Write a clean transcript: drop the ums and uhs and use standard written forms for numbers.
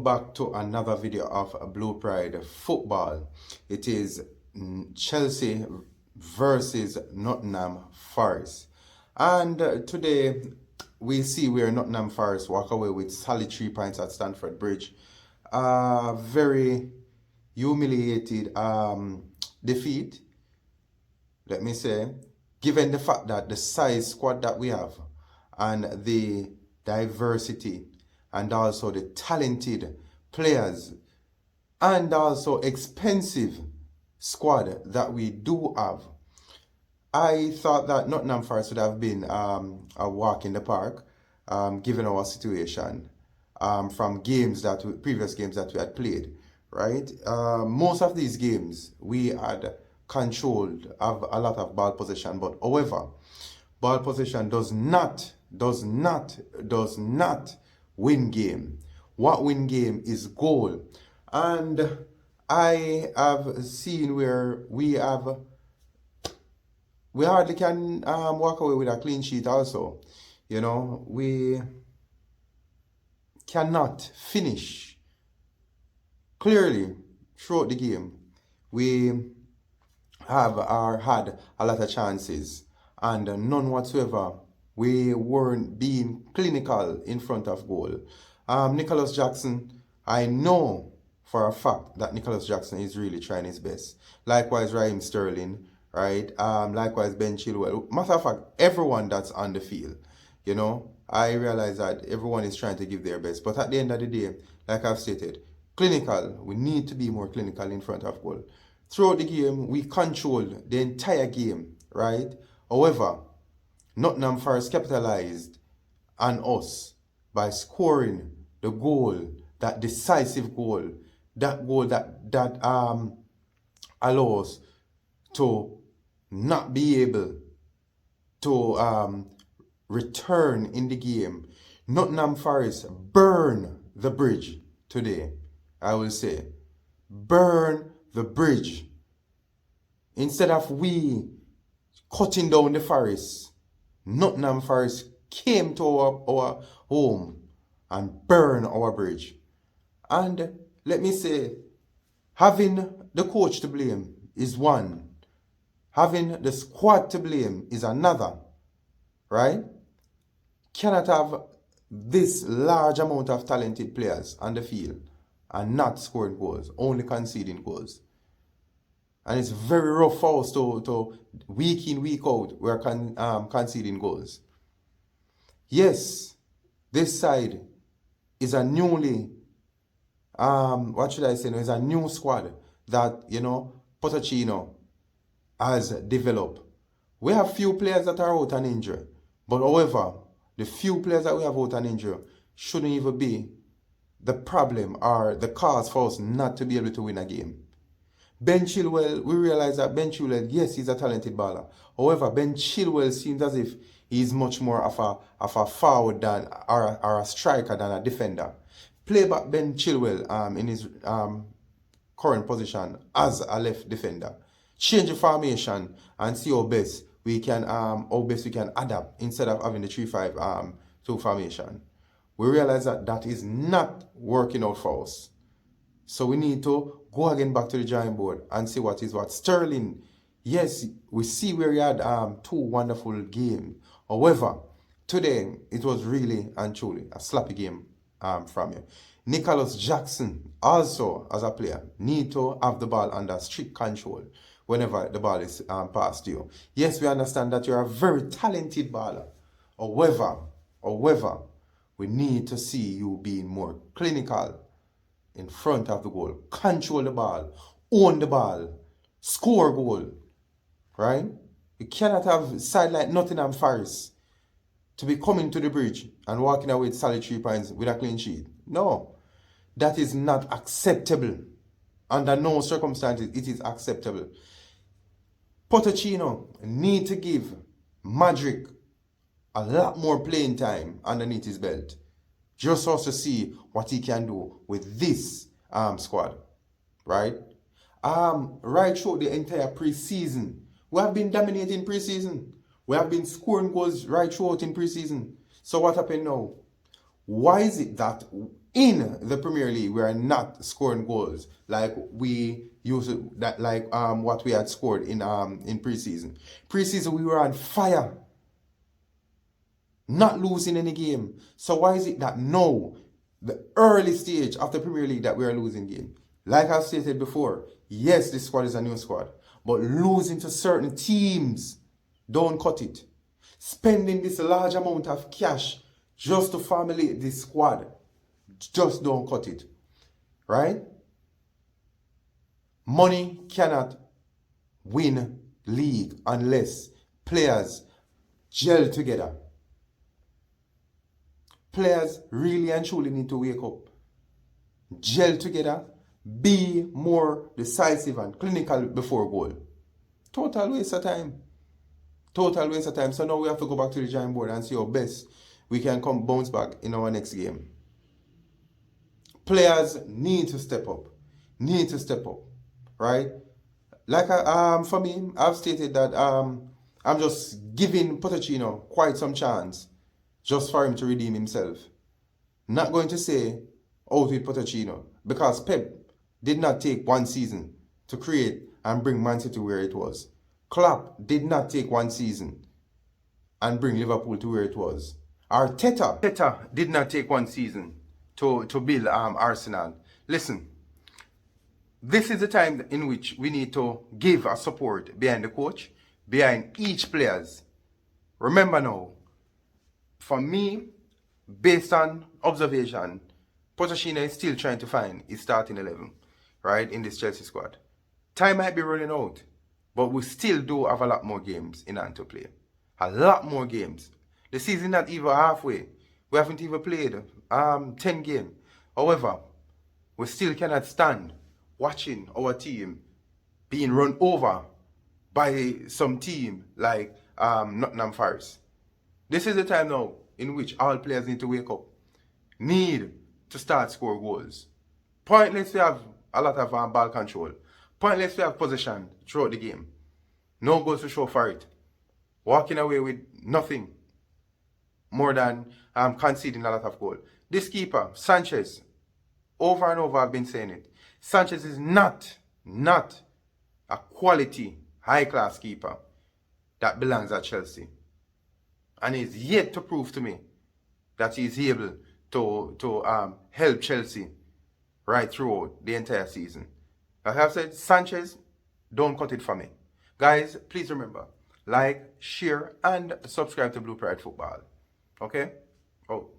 back to another video of Blue Pride football. It is Chelsea versus Nottingham Forest. And today we see where Nottingham Forest walk away with solid 3 points at Stamford Bridge. Very humiliated defeat, let me say, given the fact that the size squad that we have and the diversity and also the talented players and also expensive squad that we do have. I thought that Nottingham Forest would have been a walk in the park, given our situation from previous games that we had played, right? Most of these games we had controlled, have a lot of ball possession, but however, ball possession does not win game. What win game is goal. And I have seen where we hardly can walk away with a clean sheet also. You know, we cannot finish clearly throughout the game. We had a lot of chances and none whatsoever. We weren't being clinical in front of goal. Nicholas Jackson, I know for a fact that Nicholas Jackson is really trying his best. Likewise, Raheem Sterling, right? Likewise, Ben Chilwell. Matter of fact, everyone that's on the field, you know, I realize that everyone is trying to give their best. But at the end of the day, like I've stated, clinical. We need to be more clinical in front of goal. Throughout the game, we controlled the entire game, right? However, Nottingham Forest capitalized on us by scoring the goal, that decisive goal, that goal that allows to not be able to return in the game. Nottingham Forest burn the bridge today, I will say. Burn the bridge. Instead of we cutting down the forest, Nottingham Forest came to our home and burned our bridge. And let me say, having the coach to blame is one. Having the squad to blame is another. Right? Cannot have this large amount of talented players on the field and not scoring goals, only conceding goals. And it's very rough for us to week in, week out, we're conceding goals. Yes, this side is a newly, is a new squad that, you know, Pochettino has developed. We have few players that are out and injured. But however, the few players that we have out and injured shouldn't even be the problem or the cause for us not to be able to win a game. Ben Chilwell, we realize that Ben Chilwell, yes, he's a talented baller. However, Ben Chilwell seems as if he's much more of a forward than or a striker than a defender. Play back Ben Chilwell in his current position as a left defender. Change the formation and see how best we can adapt instead of having the 3-5-2 formation. We realize that is not working out for us. So we need to go again back to the drawing board and see what is what. Sterling, yes, we see where he had 2 wonderful games. However, today it was really and truly a sloppy game from you. Nicholas Jackson, also as a player, need to have the ball under strict control whenever the ball is passed to you. Yes, we understand that you're a very talented baller. However, we need to see you being more clinical in front of the goal. Control the ball, own the ball, score goal, right? You cannot have a side like Nottingham Forest to be coming to the bridge and walking away with solid 3 points with a clean sheet. No, that is not acceptable. Under no circumstances it is acceptable. Pochettino need to give Madrid a lot more playing time underneath his belt, just for us to see what he can do with this squad, right? Right through the entire preseason, we have been dominating preseason. We have been scoring goals right throughout in preseason. So what happened now? Why is it that in the Premier League, we are not scoring goals like we used to, that like what we had scored in preseason. Preseason we were on fire, not losing any game. So why is it that now, the early stage of the Premier League, that we are losing game? Like I stated before, yes, this squad is a new squad, but losing to certain teams don't cut it. Spending this large amount of cash just to formulate this squad just don't cut it, right? Money cannot win league unless players gel together. Players really and truly need to wake up, gel together, be more decisive and clinical before goal. Total waste of time. Total waste of time. So now we have to go back to the drawing board and see how best we can come bounce back in our next game. Players need to step up. Need to step up. Right? Like for me, I've stated that I'm just giving Pochettino quite some chance just for him to redeem himself. Not going to say out with Pochettino, because Pep did not take one season to create and bring Man City where it was. Klopp did not take one season and bring Liverpool to where it was. Arteta did not take one season to build Arsenal. Listen, this is the time in which we need to give a support behind the coach, behind each players. Remember now, for me, based on observation, Pochettino is still trying to find his starting 11, right, in this Chelsea squad. Time might be running out, but we still do have a lot more games in hand to play. A lot more games. The season not even halfway. We haven't even played 10 games. However, we still cannot stand watching our team being run over by some team like Nottingham Forest. This is the time now in which all players need to wake up. Need to start score goals. Pointless to have a lot of ball control. Pointless to have possession throughout the game. No goals to show for it. Walking away with nothing more than conceding a lot of goals. This keeper, Sanchez, over and over I've been saying it. Sanchez is not a quality, high-class keeper that belongs at Chelsea. And he's yet to prove to me that he's able to help Chelsea right throughout the entire season. Like I've said, Sanchez, don't cut it for me. Guys, please remember, like, share, and subscribe to Blue Pride Football. Okay? Oh.